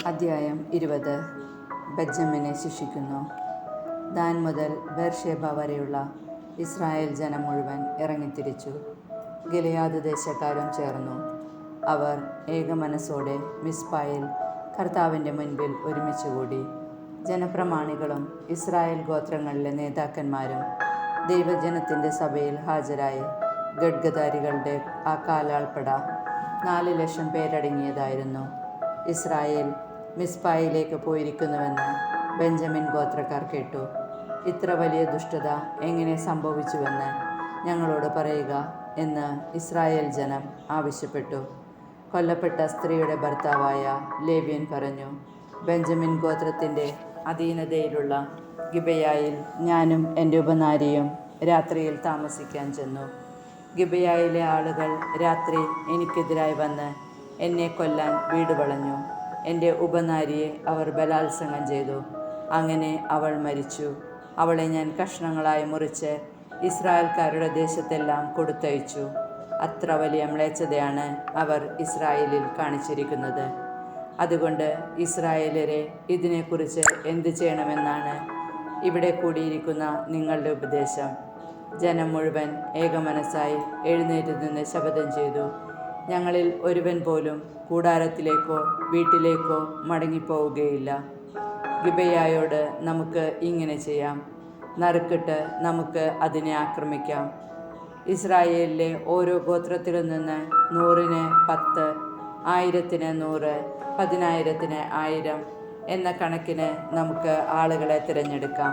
അധ്യായം 20. ബെഞ്ചമിനെ ശിക്ഷിക്കുന്നു. ദാൻ മുതൽ ബേർഷേബ വരെയുള്ള ഇസ്രായേൽ ജനം മുഴുവൻ ഇറങ്ങിത്തിരിച്ചു. ഗിലെയാദ് ദേശക്കാരും ചേർന്നു. അവർ ഏകമനസ്സോടെ മിസ്പായിൽ കർത്താവിൻ്റെ മുൻപിൽ ഒരുമിച്ചുകൂടി. ജനപ്രമാണികളും ഇസ്രായേൽ ഗോത്രങ്ങളിലെ നേതാക്കന്മാരും ദൈവജനത്തിൻ്റെ സഭയിൽ ഹാജരായി. ഗഡ്ഗധാരികളുടെ ആ കാലാൾപ്പട 4,00,000 പേരടങ്ങിയതായിരുന്നു. ഇസ്രായേൽ മിസ്പായിലേക്ക് പോയിരിക്കുന്നുവെന്ന് ബെഞ്ചമിൻ ഗോത്രക്കാർ കേട്ടു. ഇത്ര വലിയ ദുഷ്ടത എങ്ങനെ സംഭവിച്ചുവെന്ന് ഞങ്ങളോട് പറയുക എന്ന് ഇസ്രായേൽ ജനം ആവശ്യപ്പെട്ടു. കൊല്ലപ്പെട്ട സ്ത്രീയുടെ ഭർത്താവായ ലേവ്യൻ പറഞ്ഞു, ബെഞ്ചമിൻ ഗോത്രത്തിൻ്റെ അധീനതയിലുള്ള ഗിബെയായിൽ ഞാനും എൻ്റെ ഉപനാരിയും രാത്രിയിൽ താമസിക്കാൻ ചെന്നു. ഗിബെയായിലെ ആളുകൾ രാത്രി എനിക്കെതിരായി വന്ന് എന്നെ കൊല്ലാൻ വീട് വളഞ്ഞു. എൻ്റെ ഉപനാരിയെ അവർ ബലാത്സംഗം ചെയ്തു. അങ്ങനെ അവൾ മരിച്ചു. അവളെ ഞാൻ കഷ്ണങ്ങളായി മുറിച്ച് ഇസ്രായേൽക്കാരുടെ ദേശത്തെല്ലാം കൊടുത്തയച്ചു. അത്ര വലിയ മ്ലേച്ഛതയാണ് അവർ ഇസ്രായേലിൽ കാണിച്ചിരിക്കുന്നത്. അതുകൊണ്ട് ഇസ്രായേലരെ ഇതിനെക്കുറിച്ച് എന്ത് ചെയ്യണമെന്നാണ് ഇവിടെ കൂടിയിരിക്കുന്ന നിങ്ങളുടെ ഉപദേശം? ജനം മുഴുവൻ ഏകമനസ്സായി എഴുന്നേറ്റ് നിന്ന് ശപഥം ചെയ്തു, ഞങ്ങളിൽ ഒരുവൻ പോലും കൂടാരത്തിലേക്കോ വീട്ടിലേക്കോ മടങ്ങിപ്പോവുകയില്ല. ഗിബെയായോട് നമുക്ക് ഇങ്ങനെ ചെയ്യാം, നറുക്കിട്ട് നമുക്ക് അതിനെ ആക്രമിക്കാം. ഇസ്രായേലിലെ ഓരോ ഗോത്രത്തിലും നിന്ന് 100-ന് 10, 1000-ന് 100, 10,000-ന് 1000 എന്ന കണക്കിന് നമുക്ക് ആളുകളെ തിരഞ്ഞെടുക്കാം.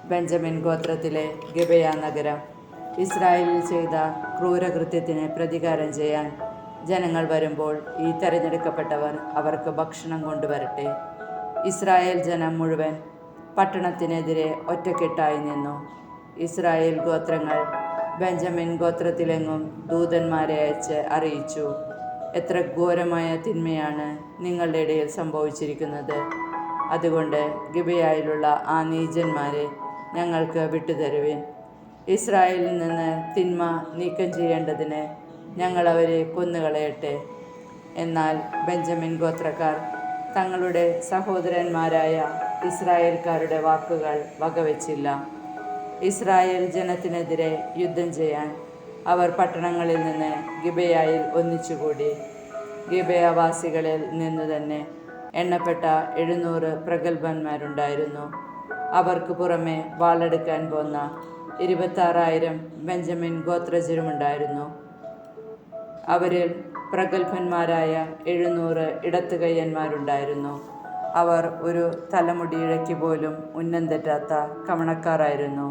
ബെഞ്ചമിൻ ഗോത്രത്തിലെ ഗിബെയ നഗരം ഇസ്രായേലിൽ ചെയ്ത ക്രൂരകൃത്യത്തിന് പ്രതികാരം ചെയ്യാൻ ജനങ്ങൾ വരുമ്പോൾ ഈ തിരഞ്ഞെടുക്കപ്പെട്ടവർ അവർക്ക് ഭക്ഷണം കൊണ്ടുവരട്ടെ. ഇസ്രായേൽ ജനം മുഴുവൻ പട്ടണത്തിനെതിരെ ഒറ്റക്കെട്ടായി നിന്നു. ഇസ്രായേൽ ഗോത്രങ്ങൾ ബെഞ്ചമിൻ ഗോത്രത്തിലെങ്ങും ദൂതന്മാരെ അയച്ച് അറിയിച്ചു, എത്ര ഘോരമായ തിന്മയാണ് നിങ്ങളുടെ ഇടയിൽ സംഭവിച്ചിരിക്കുന്നത്. അതുകൊണ്ട് ഗിബെയായിലുള്ള ആ നീചന്മാരെ ഞങ്ങൾക്ക് വിട്ടുതരുവിൻ. ഇസ്രായേലിൽ നിന്ന് തിന്മ നീക്കം ചെയ്യേണ്ടതിന് ഞങ്ങൾ അവരെ കൊന്നുകളയട്ടെ. എന്നാൽ ബെഞ്ചമിൻ ഗോത്രക്കാർ തങ്ങളുടെ സഹോദരന്മാരായ ഇസ്രായേൽക്കാരുടെ വാക്കുകൾ വകവെച്ചില്ല. ഇസ്രായേൽ ജനത്തിനെതിരെ യുദ്ധം ചെയ്യാൻ അവർ പട്ടണങ്ങളിൽ നിന്ന് ഗിബെയായിൽ ഒന്നിച്ചുകൂടി. ഗിബെയാവാസികളിൽ നിന്നു തന്നെ എണ്ണപ്പെട്ട 700 പ്രഗത്ഭന്മാരുണ്ടായിരുന്നു. അവർക്ക് പുറമെ വാളെടുക്കാൻ പോന്ന 26,000 ബെഞ്ചമിൻ ഗോത്രജരുമുണ്ടായിരുന്നു. അവരിൽ പ്രഗത്ഭന്മാരായ 700 ഇടത്തുകയ്യന്മാരുണ്ടായിരുന്നു. അവർ ഒരു തലമുടിയിഴയ്ക്ക് പോലും ഉന്നം തെറ്റാത്ത കമണക്കാരായിരുന്നു.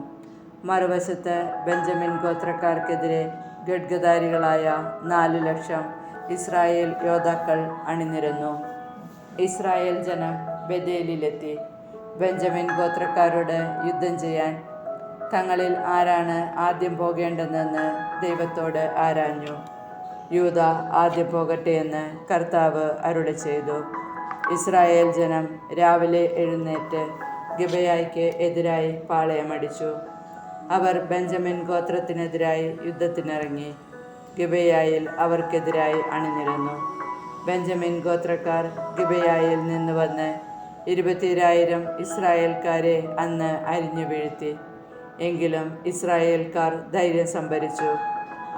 മറുവശത്ത് ബെഞ്ചമിൻ ഗോത്രക്കാർക്കെതിരെ ഗഡ്ഗധാരികളായ 4,00,000 ഇസ്രായേൽ യോദ്ധാക്കൾ അണിനിരന്നു. ഇസ്രായേൽ ജനം ബേഥേലിലെത്തി. ബെഞ്ചമിൻ ഗോത്രക്കാരോട് യുദ്ധം ചെയ്യാൻ തങ്ങളിൽ ആരാണ് ആദ്യം പോകേണ്ടതെന്ന് ദൈവത്തോട് ആരാഞ്ഞു. യൂദ ആദ്യം പോകട്ടെ എന്ന് കർത്താവ് അരുളി ചെയ്തു. ഇസ്രായേൽ ജനം രാവിലെ എഴുന്നേറ്റ് ഗിബെയായ്ക്ക് എതിരായി പാളയമടിച്ചു. അവർ ബെഞ്ചമിൻ ഗോത്രത്തിനെതിരായി യുദ്ധത്തിനിറങ്ങി. ഗിബെയായിൽ അവർക്കെതിരായി അണിനിരന്നു. ബെഞ്ചമിൻ ഗോത്രക്കാർ ഗിബെയായിൽ നിന്ന് വന്ന് 22,000 ഇസ്രായേൽക്കാരെ അന്ന് അരിഞ്ഞു വീഴ്ത്തി. എങ്കിലും ഇസ്രായേൽക്കാർ ധൈര്യം സംഭരിച്ചു.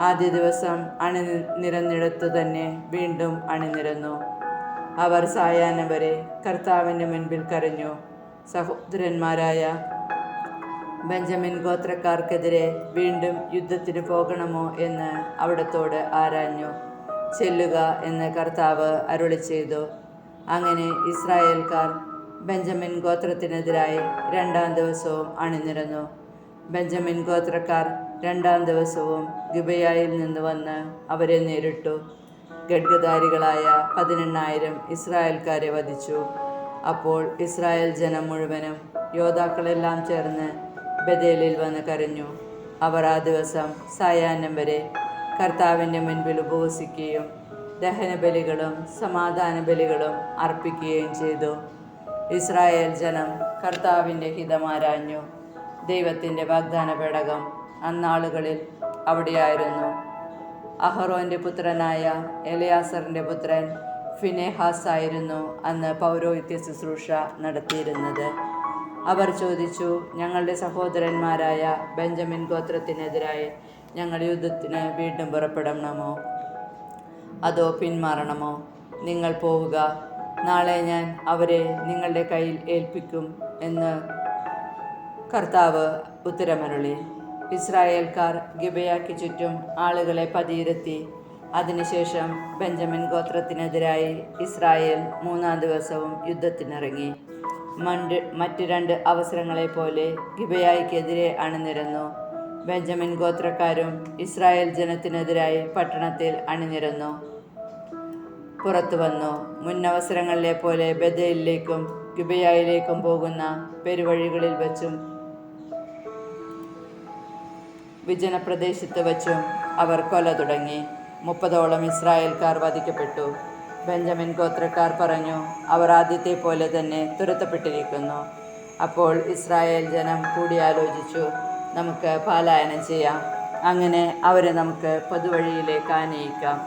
ആദ്യ ദിവസം അണിനിരന്നിടത്തു തന്നെ വീണ്ടും അണിനിരന്നു. അവർ സായാഹ്നം വരെ കർത്താവിൻ്റെ മുൻപിൽ കരഞ്ഞു. സഹോദരന്മാരായ ബെഞ്ചമിൻ ഗോത്രക്കാർക്കെതിരെ വീണ്ടും യുദ്ധത്തിന് പോകണമോ എന്ന് അവിടത്തോട് ആരാഞ്ഞു. ചെല്ലുക എന്ന് കർത്താവ് അരുളി ചെയ്തു. അങ്ങനെ ഇസ്രായേൽക്കാർ ബെഞ്ചമിൻ ഗോത്രത്തിനെതിരായി 2-ാം ദിവസവും അണിനിരന്നു. ബെഞ്ചമിൻ ഗോത്രക്കാർ 2-ാം ദിവസവും ഗിബെയായിൽ നിന്ന് വന്ന് അവരെ നേരിട്ടു. ഗഡ്ഗധാരികളായ 18,000 ഇസ്രായേൽക്കാരെ വധിച്ചു. അപ്പോൾ ഇസ്രായേൽ ജനം മുഴുവനും യോദ്ധാക്കളെല്ലാം ചേർന്ന് ബേഥേലിൽ വന്ന് കരഞ്ഞു. അവർ ആ ദിവസം സായാഹ്നം വരെ കർത്താവിൻ്റെ മുൻപിൽ ഉപവസിക്കുകയും ദഹനബലികളും സമാധാന ബലികളും അർപ്പിക്കുകയും ചെയ്തു. ഇസ്രായേൽ ജനം കർത്താവിൻ്റെ ഹിതമാരാഞ്ഞു. ദൈവത്തിൻ്റെ വാഗ്ദാന പേടകം അന്നാളുകളിൽ അവിടെയായിരുന്നു. അഹറോൻ്റെ പുത്രനായ എലയാസറിൻ്റെ പുത്രൻ ഫിനെഹാസ് ആയിരുന്നു അന്ന് പൗരോഹിത്യ ശുശ്രൂഷ നടത്തിയിരുന്നത്. അവർ ചോദിച്ചു, ഞങ്ങളുടെ സഹോദരന്മാരായ ബെഞ്ചമിൻ ഗോത്രത്തിനെതിരായി ഞങ്ങൾ യുദ്ധത്തിന് വീണ്ടും പുറപ്പെടണമോ അതോ പിന്മാറണമോ? നിങ്ങൾ പോവുക, നാളെ ഞാൻ അവരെ നിങ്ങളുടെ കയ്യിൽ ഏൽപ്പിക്കും എന്ന് കർത്താവ് ഉത്തരമരുളി. ഇസ്രായേൽക്കാർ ഗിബെയയ്ക്ക് ചുറ്റും ആളുകളെ പതിയിരുത്തി. അതിനുശേഷം ബെഞ്ചമിൻ ഗോത്രത്തിനെതിരായി ഇസ്രായേൽ 3-ാം ദിവസവും യുദ്ധത്തിനിറങ്ങി. മറ്റ് 2 അവസരങ്ങളെപ്പോലെ ഗിബെയയ്ക്കെതിരെ അണിനിരന്നു. ബെഞ്ചമിൻ ഗോത്രക്കാരും ഇസ്രായേൽ ജനത്തിനെതിരായി പട്ടണത്തിൽ അണിനിരന്നു പുറത്തു വന്നു. മുന്നവസരങ്ങളിലെ പോലെ ബഥേലിലേക്കും ഗിബെയയിലേക്കും പോകുന്ന പെരുവഴികളിൽ വച്ചും വിജനപ്രദേശത്ത് വച്ചും അവർ കൊല തുടങ്ങി. 30ഓളം ഇസ്രായേൽക്കാർ വധിക്കപ്പെട്ടു. ബെഞ്ചമിൻ ഗോത്രക്കാർ പറഞ്ഞു, അവർ ആദ്യത്തെ പോലെ തന്നെ തുരത്തപ്പെട്ടിരിക്കുന്നു. അപ്പോൾ ഇസ്രായേൽ ജനം കൂടിയാലോചിച്ചു, നമുക്ക് പലായനം ചെയ്യാം. അങ്ങനെ അവരെ നമുക്ക് പൊതുവഴിയിലേക്ക് ആനയിക്കാം.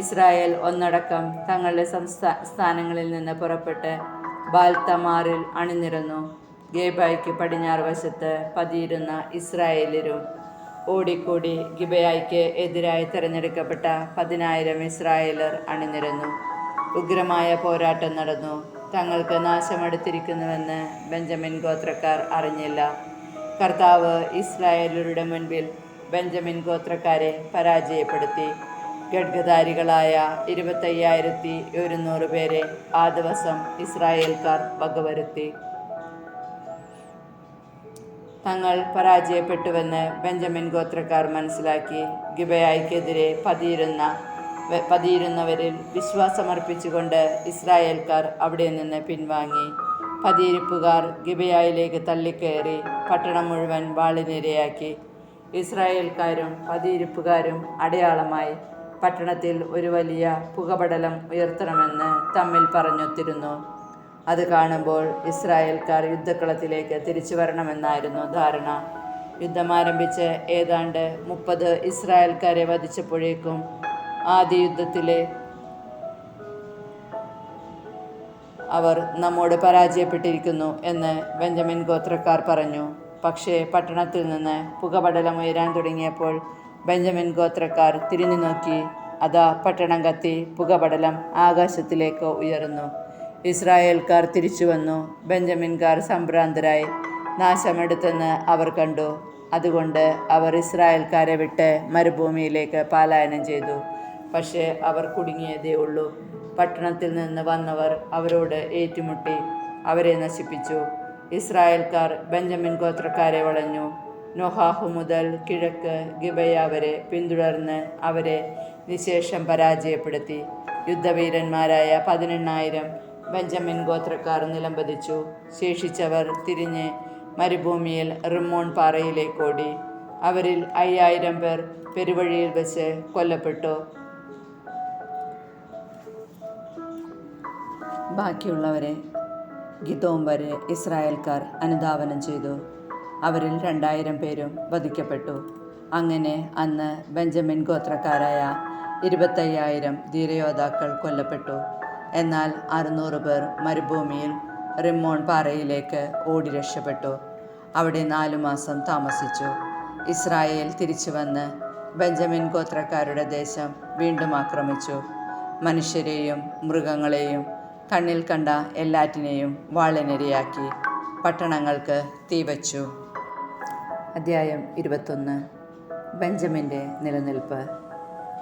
ഇസ്രായേൽ ഒന്നടക്കം തങ്ങളുടെ സ്ഥാനങ്ങളിൽ നിന്ന് പുറപ്പെട്ട് ബാൽതമാറിൽ അണിനിരന്നു. ഗേബയ്ക്ക് പടിഞ്ഞാറ് വശത്ത് പതിയിരുന്ന ഇസ്രായേലരും ഓടിക്കൂടി ഗിബെയയ്ക്ക് എതിരായി തിരഞ്ഞെടുക്കപ്പെട്ട 10,000 ഇസ്രായേലർ അണിനിരന്നു. ഉഗ്രമായ പോരാട്ടം നടന്നു. തങ്ങൾക്ക് നാശമടുത്തിരിക്കുന്നുവെന്ന് ബെഞ്ചമിൻ ഗോത്രക്കാർ അറിഞ്ഞില്ല. കർത്താവ് ഇസ്രായേലരുടെ മുൻപിൽ ബെഞ്ചമിൻ ഗോത്രക്കാരെ പരാജയപ്പെടുത്തി. ഖഡ്ഗധാരികളായ 25,100 പേരെ ആ ദിവസം ഇസ്രായേൽക്കാർ വകവരുത്തി. തങ്ങൾ പരാജയപ്പെട്ടുവെന്ന് ബെഞ്ചമിൻ ഗോത്രക്കാർ മനസ്സിലാക്കി. ഗിബെയയ്ക്കെതിരെ പതിയിരുന്നവരിൽ വിശ്വാസമർപ്പിച്ചുകൊണ്ട് ഇസ്രായേൽക്കാർ അവിടെ നിന്ന് പിൻവാങ്ങി. പതിയിരിപ്പുകാർ ഗിബെയയിലേക്ക് തള്ളിക്കയറി പട്ടണം മുഴുവൻ വാളിനിരയാക്കി. ഇസ്രായേൽക്കാരും പതിയിരിപ്പുകാരും അടയാളമായി പട്ടണത്തിൽ ഒരു വലിയ പുകപടലം ഉയർത്തണമെന്ന് തമ്മിൽ പറഞ്ഞൊത്തിരുന്നു. അത് കാണുമ്പോൾ ഇസ്രായേൽക്കാർ യുദ്ധക്കളത്തിലേക്ക് തിരിച്ചു വരണമെന്നായിരുന്നു ധാരണ. യുദ്ധം ആരംഭിച്ച് ഏതാണ്ട് 30 ഇസ്രായേൽക്കാരെ വധിച്ചപ്പോഴേക്കും ആദ്യ യുദ്ധത്തിലെ അവർ നമ്മോട് പരാജയപ്പെട്ടിരിക്കുന്നു എന്ന് ബെഞ്ചമിൻ ഗോത്രക്കാർ പറഞ്ഞു. പക്ഷേ പട്ടണത്തിൽ നിന്ന് പുകപടലം ഉയരാൻ തുടങ്ങിയപ്പോൾ ബെഞ്ചമിൻ ഗോത്രക്കാർ തിരിഞ്ഞു നോക്കി. അതാ പട്ടണം കത്തി പുകപടലം ആകാശത്തിലേക്ക് ഉയർന്നു. ഇസ്രായേൽക്കാർ തിരിച്ചു വന്നു. ബെഞ്ചമിൻകാർ സംഭ്രാന്തരായി. നാശമെടുത്തെന്ന് അവർ കണ്ടു. അതുകൊണ്ട് അവർ ഇസ്രായേൽക്കാരെ വിട്ട് മരുഭൂമിയിലേക്ക് പലായനം ചെയ്തു. പക്ഷേ അവർ കുടുങ്ങിയതേ ഉള്ളൂ. പട്ടണത്തിൽ നിന്ന് വന്നവർ അവരോട് ഏറ്റുമുട്ടി അവരെ നശിപ്പിച്ചു. ഇസ്രായേൽക്കാർ ബെഞ്ചമിൻ ഗോത്രക്കാരെ വളഞ്ഞു. നോഹാഹു മുതൽ കിഴക്ക് ഗിബെയ വരെ പിന്തുടർന്ന് അവരെ നിശേഷം പരാജയപ്പെടുത്തി. യുദ്ധവീരന്മാരായ 18,000 ബെഞ്ചമിൻ ഗോത്രക്കാർ നിലംപതിച്ചു. ശേഷിച്ചവർ തിരിഞ്ഞ് മരുഭൂമിയിൽ റിമ്മോൺ പാറയിലേക്കോടി. അവരിൽ 5,000 പേർ പെരുവഴിയിൽ വെച്ച് കൊല്ലപ്പെട്ടു. ബാക്കിയുള്ളവരെ ഗിദോം വരെ ഇസ്രായേൽക്കാർ അനുധാവനം ചെയ്തു. അവരിൽ 2,000 പേരും വധിക്കപ്പെട്ടു. അങ്ങനെ അന്ന് ബെഞ്ചമിൻ ഗോത്രക്കാരായ 25,000 ധീരയോദ്ധാക്കൾ കൊല്ലപ്പെട്ടു. എന്നാൽ 600 പേർ മരുഭൂമിയിൽ റിമ്മോൺ പാറയിലേക്ക് ഓടി രക്ഷപ്പെട്ടു. അവിടെ 4 മാസം താമസിച്ചു. ഇസ്രായേൽ തിരിച്ചു വന്ന് ബെഞ്ചമിൻ ഗോത്രക്കാരുടെ ദേശം വീണ്ടും ആക്രമിച്ചു. മനുഷ്യരെയും മൃഗങ്ങളെയും കണ്ണിൽ കണ്ട എല്ലാറ്റിനെയും വാളിനിരയാക്കി. പട്ടണങ്ങൾക്ക് തീവച്ചു. അധ്യായം 21. ബെഞ്ചമിൻ്റെ നിലനിൽപ്പ്.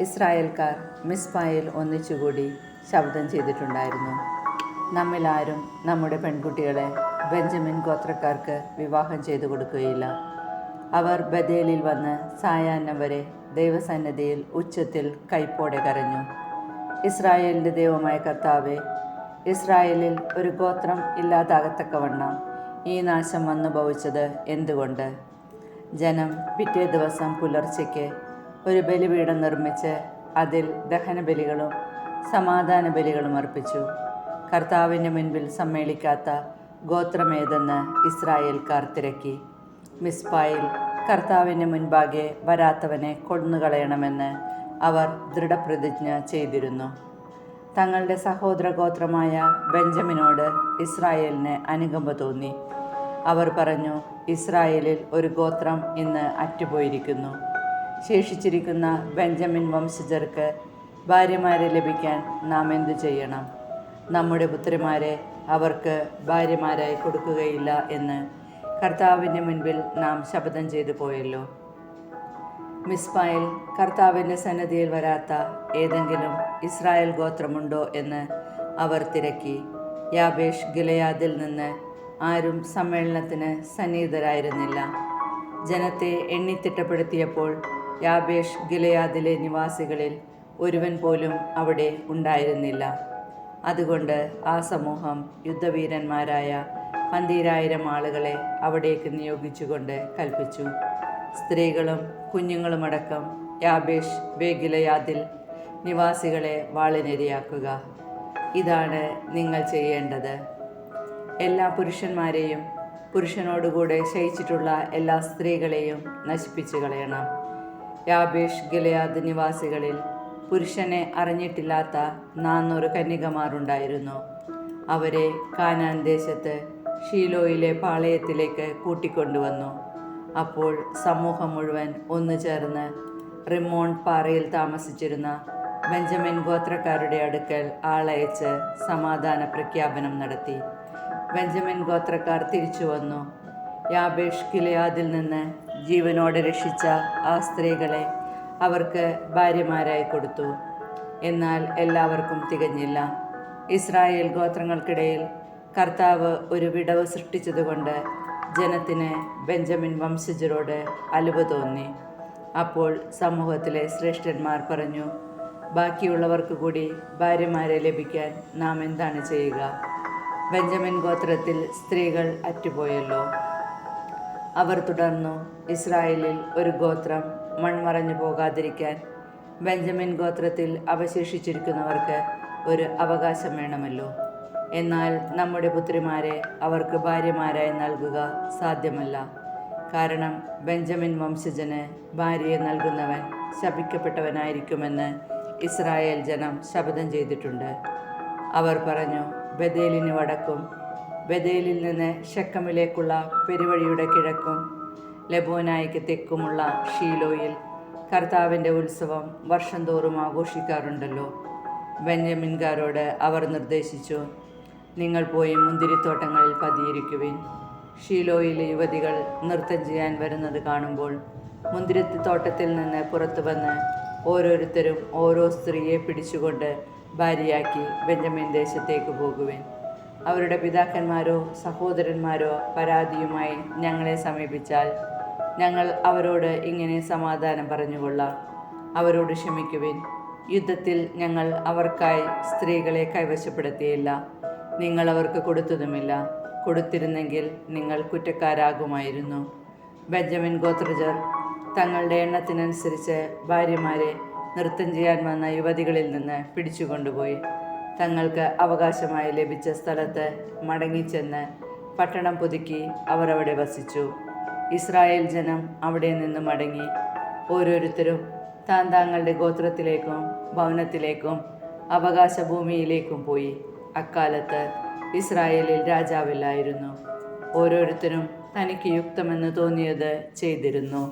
ഇസ്രായേൽക്കാർ മിസ്പായിൽ ഒന്നിച്ചുകൂടി ശബ്ദം ചെയ്തിട്ടുണ്ടായിരുന്നു, നമ്മിലാരും നമ്മുടെ പെൺകുട്ടികളെ ബെഞ്ചമിൻ ഗോത്രക്കാർക്ക് വിവാഹം ചെയ്തു കൊടുക്കുകയില്ല. അവർ ബഥേലിൽ വന്ന് സായാഹ്നം വരെ ദൈവസന്നിധിയിൽ ഉച്ചത്തിൽ കൈപ്പോടെ കരഞ്ഞു. ഇസ്രായേലിൻ്റെ ദൈവമായ കർത്താവേ, ഇസ്രായേലിൽ ഒരു ഗോത്രം ഇല്ലാതാകത്തക്കവണ്ണം ഈ നാശം വന്നു ഭവിച്ചത് എന്തുകൊണ്ട്? ജനം പിറ്റേ ദിവസം പുലർച്ചയ്ക്ക് ഒരു ബലിപീഠം നിർമ്മിച്ച് അതിൽ ദഹനബലികളും സമാധാന ബലികളും അർപ്പിച്ചു. കർത്താവിൻ്റെ മുൻപിൽ സമ്മേളിക്കാത്ത ഗോത്രമേതെന്ന് ഇസ്രായേൽക്കാർ തിരക്കി. മിസ്പായിൽ കർത്താവിൻ്റെ മുൻപാകെ വരാത്തവനെ കൊന്നുകളയണമെന്ന് അവർ ദൃഢപ്രതിജ്ഞ ചെയ്തിരുന്നു. തങ്ങളുടെ സഹോദര ഗോത്രമായ ബെഞ്ചമിനോട് ഇസ്രായേലിന് അനുകമ്പ തോന്നി. അവർ പറഞ്ഞു, ഇസ്രായേലിൽ ഒരു ഗോത്രം ഇന്ന് അറ്റുപോയിരിക്കുന്നു. ശേഷിച്ചിരിക്കുന്ന ബെഞ്ചമിൻ വംശജർക്ക് ഭാര്യമാരെ ലഭിക്കാൻ നാം എന്തു ചെയ്യണം? നമ്മുടെ പുത്രിമാരെ അവർക്ക് ഭാര്യമാരായി കൊടുക്കുകയില്ല എന്ന് കർത്താവിൻ്റെ മുൻപിൽ നാം ശപഥം ചെയ്തു പോയല്ലോ. മിസ്പായിൽ കർത്താവിൻ്റെ സന്നിധിയിൽ വരാത്ത ഏതെങ്കിലും ഇസ്രായേൽ ഗോത്രമുണ്ടോ എന്ന് അവർ തിരക്കി. യാബേഷ് ഗിലെയാദിൽ നിന്ന് ആരും സമ്മേളനത്തിന് സന്നിഹിതരായിരുന്നില്ല. ജനത്തെ എണ്ണിത്തിട്ടപ്പെടുത്തിയപ്പോൾ യാബേഷ് ഗിലെയാദിലെ നിവാസികളിൽ ഒരുവൻ പോലും അവിടെ ഉണ്ടായിരുന്നില്ല. അതുകൊണ്ട് ആ സമൂഹം യുദ്ധവീരന്മാരായ 12,000 ആളുകളെ അവിടേക്ക് നിയോഗിച്ചുകൊണ്ട് കൽപ്പിച്ചു, സ്ത്രീകളും കുഞ്ഞുങ്ങളുമടക്കം യാബേഷ് ഗിലെയാദിൽ നിവാസികളെ വാളിനിരയാക്കുക. ഇതാണ് നിങ്ങൾ ചെയ്യേണ്ടത്. എല്ലാ പുരുഷന്മാരെയും പുരുഷനോടുകൂടെ ശയിച്ചിട്ടുള്ള എല്ലാ സ്ത്രീകളെയും നശിപ്പിച്ചു കളയണം. യാബേഷ് ഗിലെയാദ് നിവാസികളിൽ പുരുഷനെ അറിഞ്ഞിട്ടില്ലാത്ത 400 കന്യകമാരുണ്ടായിരുന്നു. അവരെ കാനാൻ ദേശത്ത് ഷീലോയിലെ പാളയത്തിലേക്ക് കൂട്ടിക്കൊണ്ടുവന്നു. അപ്പോൾ സമൂഹം മുഴുവൻ ഒന്നു ചേർന്ന് റിമ്മോൺ പാറയിൽ താമസിച്ചിരുന്ന ബെഞ്ചമിൻ ഗോത്രക്കാരുടെ അടുക്കൽ ആളയച്ച് സമാധാന പ്രഖ്യാപനം നടത്തി. ബെഞ്ചമിൻ ഗോത്രക്കാർ തിരിച്ചു വന്നു. യാബേഷ് ഗിലെയാദിൽ നിന്ന് ജീവനോടെ രക്ഷിച്ച ആ സ്ത്രീകളെ അവർക്ക് ഭാര്യമാരായി കൊടുത്തു. എന്നാൽ എല്ലാവർക്കും തികഞ്ഞില്ല. ഇസ്രായേൽ ഗോത്രങ്ങൾക്കിടയിൽ കർത്താവ് ഒരു വിടവ് സൃഷ്ടിച്ചതുകൊണ്ട് ജനത്തിന് ബെഞ്ചമിൻ വംശജരോട് അലുവ തോന്നി. അപ്പോൾ സമൂഹത്തിലെ ശ്രേഷ്ഠന്മാർ പറഞ്ഞു, ബാക്കിയുള്ളവർക്ക് കൂടി ഭാര്യമാരെ ലഭിക്കാൻ നാം എന്താണ് ചെയ്യുക? ബെഞ്ചമിൻ ഗോത്രത്തിൽ സ്ത്രീകൾ അറ്റുപോയല്ലോ. അവർ തുടർന്നു, ഇസ്രായേലിൽ ഒരു ഗോത്രം മൺമറഞ്ഞു പോകാതിരിക്കാൻ ബെഞ്ചമിൻ ഗോത്രത്തിൽ അവശേഷിച്ചിരിക്കുന്നവർക്ക് ഒരു അവകാശം വേണമല്ലോ. എന്നാൽ നമ്മുടെ പുത്രിമാരെ അവർക്ക് ഭാര്യമാരായി നൽകുക സാധ്യമല്ല. കാരണം ബെഞ്ചമിൻ വംശജന് ഭാര്യയെ നൽകുന്നവൻ ശപിക്കപ്പെട്ടവനായിരിക്കുമെന്ന് ഇസ്രായേൽ ജനം ശപഥം ചെയ്തിട്ടുണ്ട്. അവർ പറഞ്ഞു, ബഥേലിന് വടക്കും ബഥേലിൽ നിന്ന് ഷെക്കമിലേക്കുള്ള പെരുവഴിയുടെ കിഴക്കും ലെബോനായിക്ക് തെക്കുമുള്ള ഷീലോയിൽ കർത്താവിൻ്റെ ഉത്സവം വർഷം തോറും ആഘോഷിക്കാറുണ്ടല്ലോ. ബെന്യാമിൻകാരോട് അവർ നിർദ്ദേശിച്ചു, നിങ്ങൾ പോയി മുന്തിരിത്തോട്ടങ്ങളിൽ പതിയിരിക്കുവിൻ. ഷീലോയിലെ യുവതികൾ നൃത്തം ചെയ്യാൻ വരുന്നത് കാണുമ്പോൾ മുന്തിരിത്തോട്ടത്തിൽ നിന്ന് പുറത്തു വന്ന് ഓരോരുത്തരും ഓരോ സ്ത്രീയെ പിടിച്ചുകൊണ്ട് ഭാര്യയാക്കി ബെഞ്ചമിൻ ദേശത്തേക്ക് പോകുവിൻ. അവരുടെ പിതാക്കന്മാരോ സഹോദരന്മാരോ പരാതിയുമായി ഞങ്ങളെ സമീപിച്ചാൽ ഞങ്ങൾ അവരോട് ഇങ്ങനെ സമാധാനം പറഞ്ഞുകൊള്ളാം, അവരോട് ക്ഷമിക്കുവിൻ. യുദ്ധത്തിൽ ഞങ്ങൾ അവർക്കായി സ്ത്രീകളെ കൈവശപ്പെടുത്തിയില്ല, നിങ്ങൾ അവർക്ക് കൊടുത്തതുമില്ല. കൊടുത്തിരുന്നെങ്കിൽ നിങ്ങൾ കുറ്റക്കാരാകുമായിരുന്നു. ബെഞ്ചമിൻ ഗോത്രജർ തങ്ങളുടെ എണ്ണത്തിനനുസരിച്ച് ഭാര്യമാരെ നൃത്തം ചെയ്യാൻ വന്ന യുവതികളിൽ നിന്ന് പിടിച്ചുകൊണ്ടുപോയി തങ്ങൾക്ക് അവകാശമായി ലഭിച്ച സ്ഥലത്ത് മടങ്ങിച്ചെന്ന് പട്ടണം പുതുക്കി അവർ അവിടെ വസിച്ചു. ഇസ്രായേൽ ജനം അവിടെ നിന്ന് മടങ്ങി ഓരോരുത്തരും താങ്കളുടെ ഗോത്രത്തിലേക്കും ഭവനത്തിലേക്കും അവകാശഭൂമിയിലേക്കും പോയി. അക്കാലത്ത് ഇസ്രായേലിൽ രാജാവില്ലായിരുന്നു. ഓരോരുത്തരും തനിക്ക് യുക്തമെന്ന് തോന്നിയത് ചെയ്തിരുന്നു.